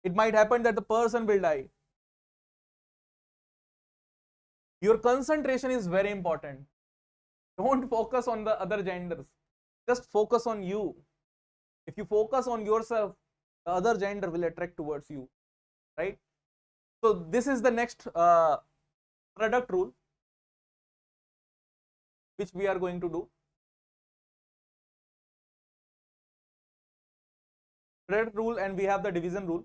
It might happen that the person will die. Your concentration is very important. Don't focus on the other genders. Just focus on you. If you focus on yourself, the other gender will attract towards you. Right? So this is the next product rule which we are going to do. Product rule, and we have the division rule.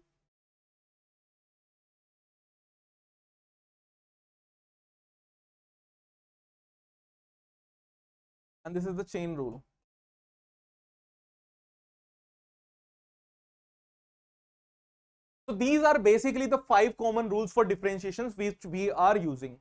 And this is the chain rule. So these are basically the 5 common rules for differentiations which we are using.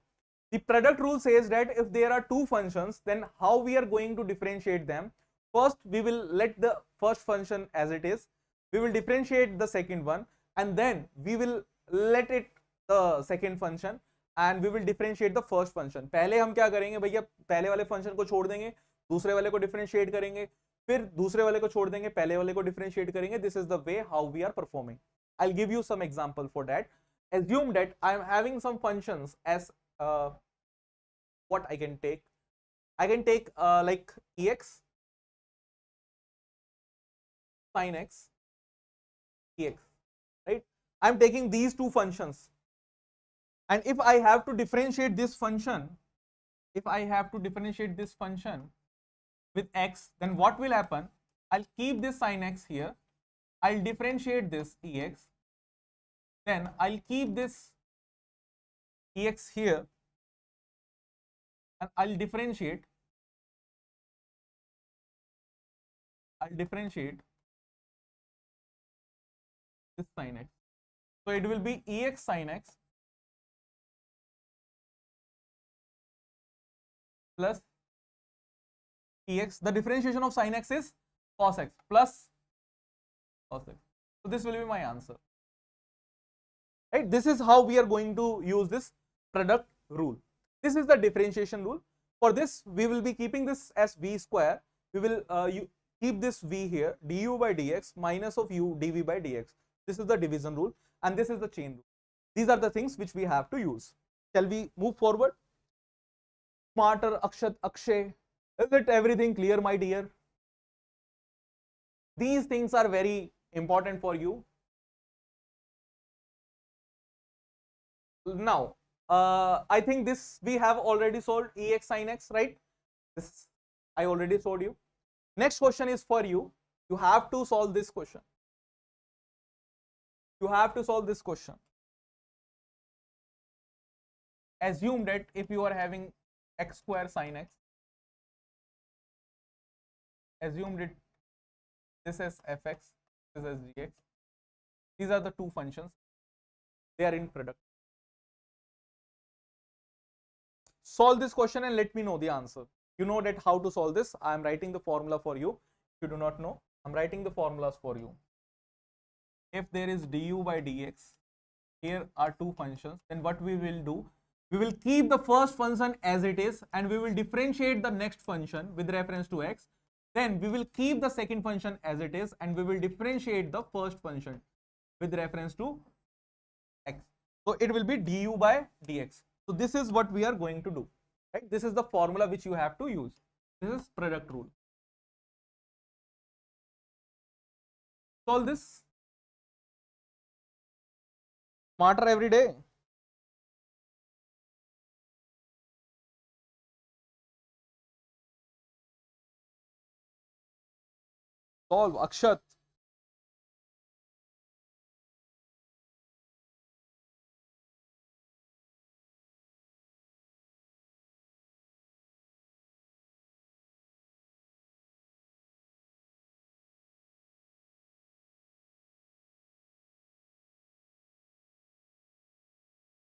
The product rule says that if there are two functions, then how we are going to differentiate them. First, we will let the first function as it is. We will differentiate the second one, and then we will let it the second function and we will differentiate the first function. पहले हम क्या करेंगे भैया, पहले वाले function को छोड़ देंगे, दूसरे वाले को डिफरेंशिएट करेंगे, फिर दूसरे वाले को छोड़ देंगे, पहले वाले को डिफरेंशिएट करेंगे. This is the way how we are performing. I'll give you some example for that. Assume that I am having some functions as what I can take. I can take like ex, sin x, ex, right? I'm taking these two functions, and if I have to differentiate this function, with x, then what will happen? I'll keep this sin x here, I'll differentiate this ex, then I'll keep this ex here, and I'll differentiate this sin x. So it will be ex sin x plus ex. The differentiation of sin x is cos x plus cos x. So this will be my answer. Right? This is how we are going to use this product rule. This is the differentiation rule. For this, we will be keeping this as v square. We will keep this v here, du by dx minus of u dv by dx. This is the division rule, and this is the chain rule. These are the things which we have to use. Shall we move forward? Smarter, Akshat, Akshay. Is it everything clear, my dear? These things are very important for you. Now, I think this we have already solved, ex sin x, right? This I already showed you. Next question is for you. You have to solve this question. Assume that if you are having x square sin x, assume that this as fx, this as gx. These are the two functions. They are in product. Solve this question and let me know the answer. You know that how to solve this. I am writing the formula for you. If you do not know, I am writing the formulas for you. If there is du by dx, here are two functions, then what we will do, we will keep the first function as it is and we will differentiate the next function with reference to x. Then we will keep the second function as it is and we will differentiate the first function with reference to x. So it will be du by dx. So this is what we are going to do. Right? This is the formula which you have to use. This is product rule. solve this smarter every day. Solve, Akshat.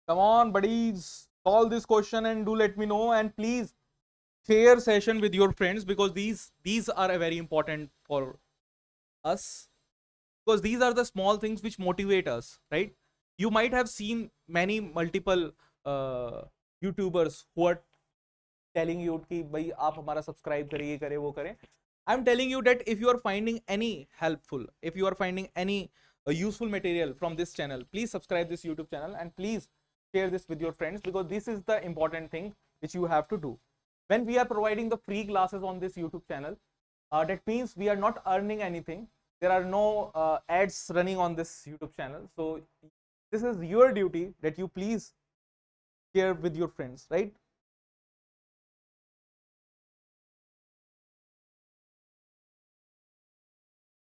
Come on, buddies. Solve this question and do let me know. And please share session with your friends, because these are a very important for us, because these are the small things which motivate us, right? You might have seen many multiple YouTubers who are telling you कि भाई आप हमारा subscribe करें, ये करें, वो करें. I'm telling you that if you are finding any helpful, if you are finding any useful material from this channel, please subscribe this YouTube channel and please share this with your friends, because this is the important thing which you have to do. When we are providing the free classes on this YouTube channel, that means we are not earning anything. There are no ads running on this YouTube channel. So this is your duty that you please share with your friends, right?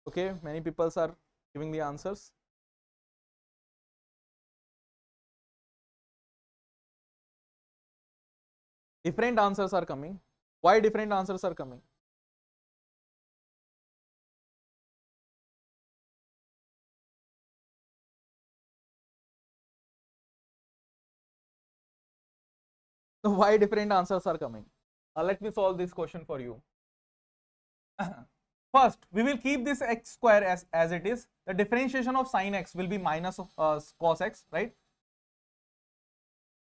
Okay, many people are giving the answers. Different answers are coming. Why different answers are coming? So why different answers are coming? Let me solve this question for you. First, we will keep this x square as it is. The differentiation of sin x will be minus of cos x, right?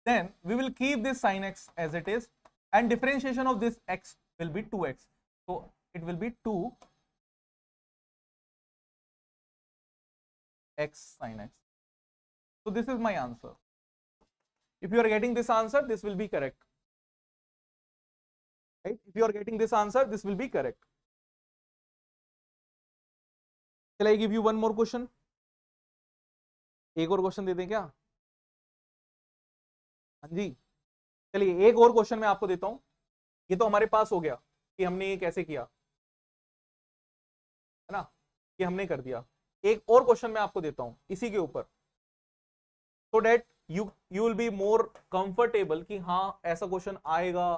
Then we will keep this sin x as it is, and differentiation of this x will be 2x. So it will be 2 x sin x. So this is my answer. If you are getting this answer, this will be correct. Right? If you are getting this answer, this will be correct. Shall I give you one more question? एक और question दे दें क्या? हाँ जी, चलिए एक और question मैं आपको देता हूं. ये तो हमारे पास हो गया कि हमने ये कैसे किया, है ना, कि हमने कर दिया. एक और क्वेश्चन मैं आपको देता हूं इसी के ऊपर, so that you will be more comfortable कि हाँ ऐसा क्वेश्चन आएगा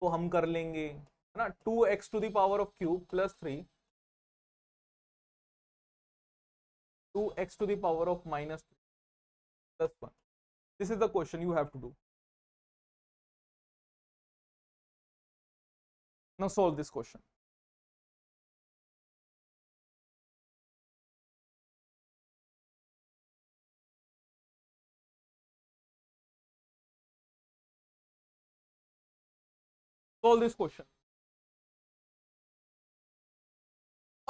तो हम कर लेंगे, है ना. 2x to the power of cube plus 3, 2x to the power of minus 3 plus 1. This is the question you have to do. Now solve this question. Solve this question.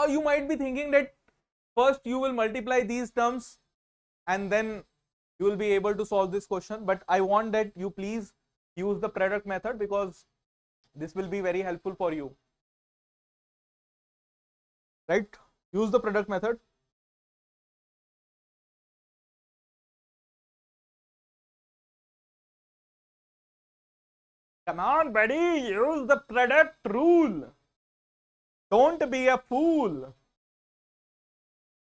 You might be thinking that first you will multiply these terms and then you will be able to solve this question, but I want that you please use the product method, because this will be very helpful for you, right? Use the product method. Come on, buddy, use the product rule. Don't be a fool.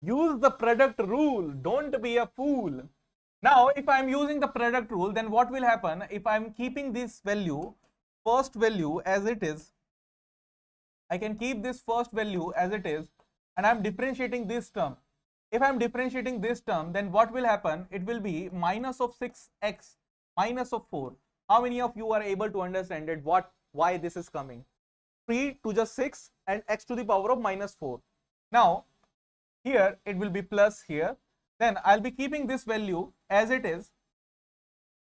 Use the product rule. Don't be a fool. Now, if I am using the product rule, then what will happen if I am keeping this value, first value as it is? I can keep this first value as it is, and I am differentiating this term. If I am differentiating this term, then what will happen? It will be minus of 6x minus of 4. How many of you are able to understand it? Why this is coming? 3 to just 6 and x to the power of minus 4. Now, here it will be plus here. Then I'll be keeping this value as it is,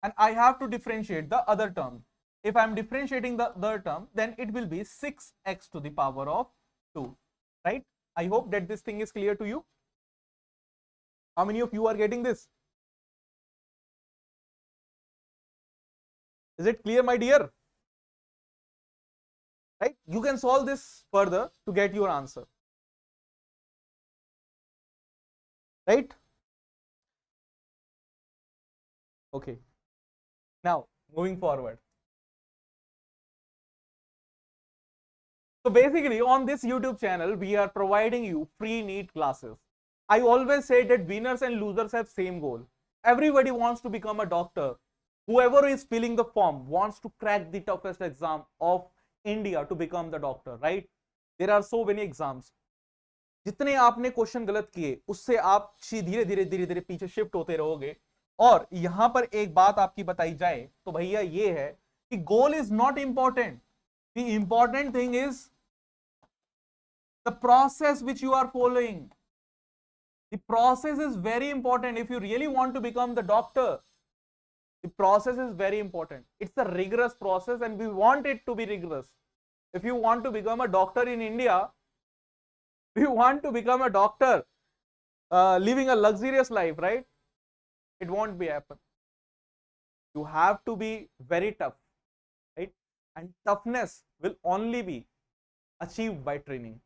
and I have to differentiate the other term. If I'm differentiating the other term, then it will be 6x to the power of 2, right? I hope that this thing is clear to you. How many of you are getting this? Is it clear, my dear? Right? You can solve this further to get your answer. right? Okay, now moving forward. So basically on this YouTube channel, we are providing you free NEET classes. I always say that winners and losers have same goal. Everybody wants to become a doctor. Whoever is filling the form wants to crack the toughest exam of India to become the doctor, right? There are so many exams. जितने आपने question गलत किए उससे आप धीरे धीरे धीरे धीरे पीछे शिफ्ट होते रहोगे। और यहां पर एक बात आपकी बताई जाए तो भैया ये है कि goal is not important, the important thing is the process which you are following. The process is very important. If you really want to become the doctor, the process is very important. It's a rigorous process and we want it to be rigorous. If you want to become a doctor in India, if you want to become a doctor living a luxurious life, right? It won't be happen. You have to be very tough, right? And toughness will only be achieved by training.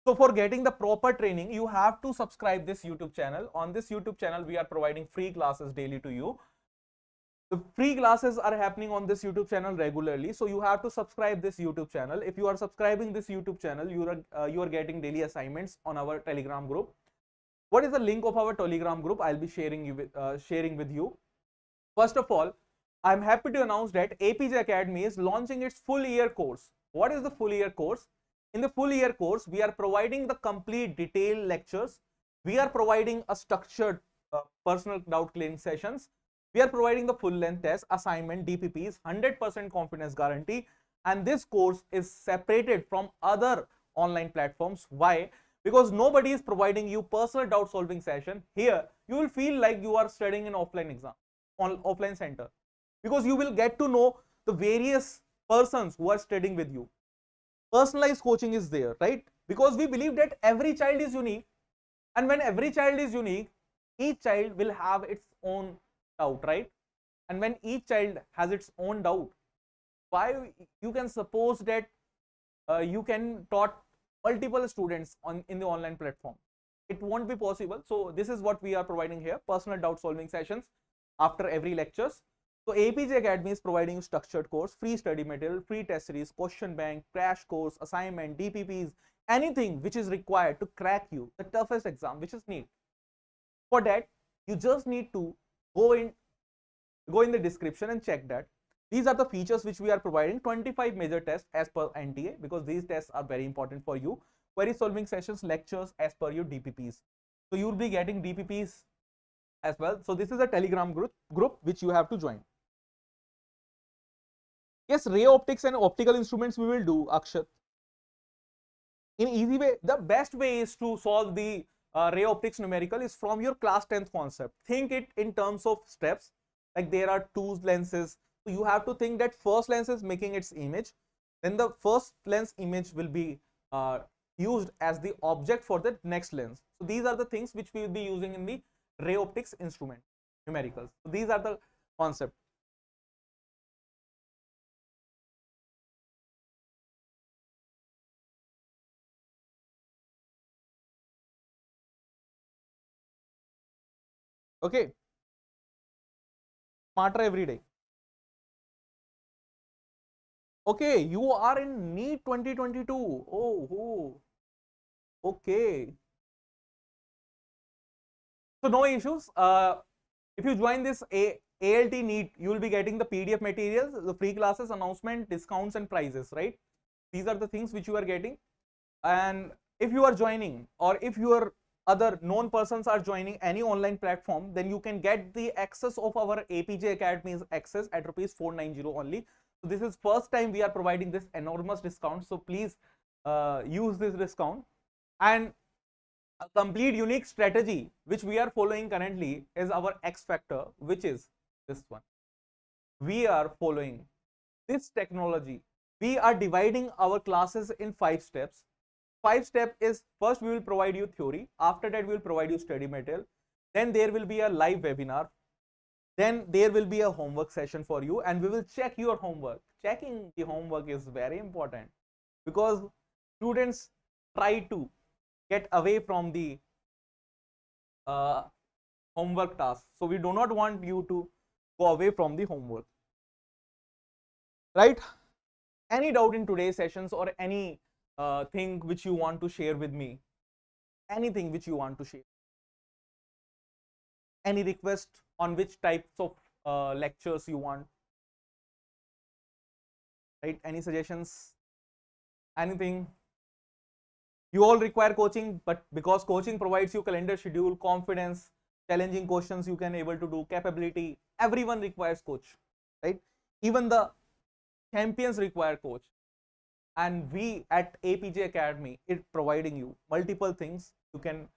So for getting the proper training, you have to subscribe this YouTube channel. On this YouTube channel, we are providing free classes daily to you. The free classes are happening on this YouTube channel regularly. So you have to subscribe this YouTube channel. If you are subscribing this YouTube channel, you are getting daily assignments on our Telegram group. What is the link of our Telegram group? I'll be sharing with you. First of all, I'm happy to announce that APJ Academy is launching its full year course. What is the full year course? In the full year course, we are providing the complete detailed lectures. We are providing a structured personal doubt clearing sessions. We are providing the full length test, assignment, DPPs, 100% confidence guarantee. And this course is separated from other online platforms. Why? Because nobody is providing you personal doubt solving session. Here, you will feel like you are studying in offline exam, on offline center. Because you will get to know the various persons who are studying with you. Personalized coaching is there, right? Because we believe that every child is unique, and when every child is unique, each child will have its own doubt, right? And when each child has its own doubt, why you can suppose that you can taught multiple students in the online platform? It won't be possible. So this is what we are providing here: personal doubt solving sessions after every lectures. So APJ Academy is providing you structured course, free study material, free test series, question bank, crash course, assignment, DPPs, anything which is required to crack you the toughest exam, which is NEET. For that, you just need to go in the description and check that. These are the features which we are providing. 25 major tests as per NTA, because these tests are very important for you. Query solving sessions, lectures as per your DPPs. So you will be getting DPPs as well. So this is a Telegram group which you have to join. Yes, ray optics and optical instruments we will do, Akshat. In easy way, the best way is to solve the ray optics numerical is from your class 10th concept. Think it in terms of steps, like there are two lenses. So you have to think that first lens is making its image, then the first lens image will be used as the object for the next lens. So these are the things which we will be using in the ray optics instrument numericals. So these are the concepts. Okay, smarter every day. Okay, you are in NEET 2022. Oh, okay. So no issues. If you join this ALT NEET, you will be getting the PDF materials, the free classes, announcement, discounts, and prizes, right? These are the things which you are getting. And if you are joining, or if your other known persons are joining any online platform, then you can get the access of our APJ Academy's access at ₹490 only. So this is first time we are providing this enormous discount. So please use this discount. And a complete unique strategy which we are following currently is our X factor, which is this one. We are following this technology. We are dividing our classes in 5 steps. 5 step is, first we will provide you theory, after that we will provide you study material, then there will be a live webinar, then there will be a homework session for you, and we will check your homework. Checking the homework is very important, because students try to get away from the uh, homework tasks. So we do not want you to go away from the homework, right? Any doubt in today's sessions, or any thing which you want to share with me? Anything which you want to share? Any request on which types of lectures you want? Right? Any suggestions? Anything? You all require coaching, but because coaching provides you calendar schedule, confidence, challenging questions you can able to do, capability, everyone requires coach, right? Even the champions require coach. And we at APJ Academy is providing you multiple things. You can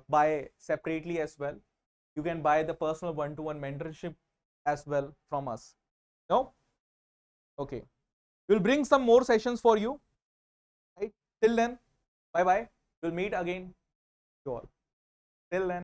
buy separately as well. You can buy the personal one-to-one mentorship as well from us. No? Okay. We'll bring some more sessions for you. Right? Till then, bye bye. We'll meet again. You all. Till then.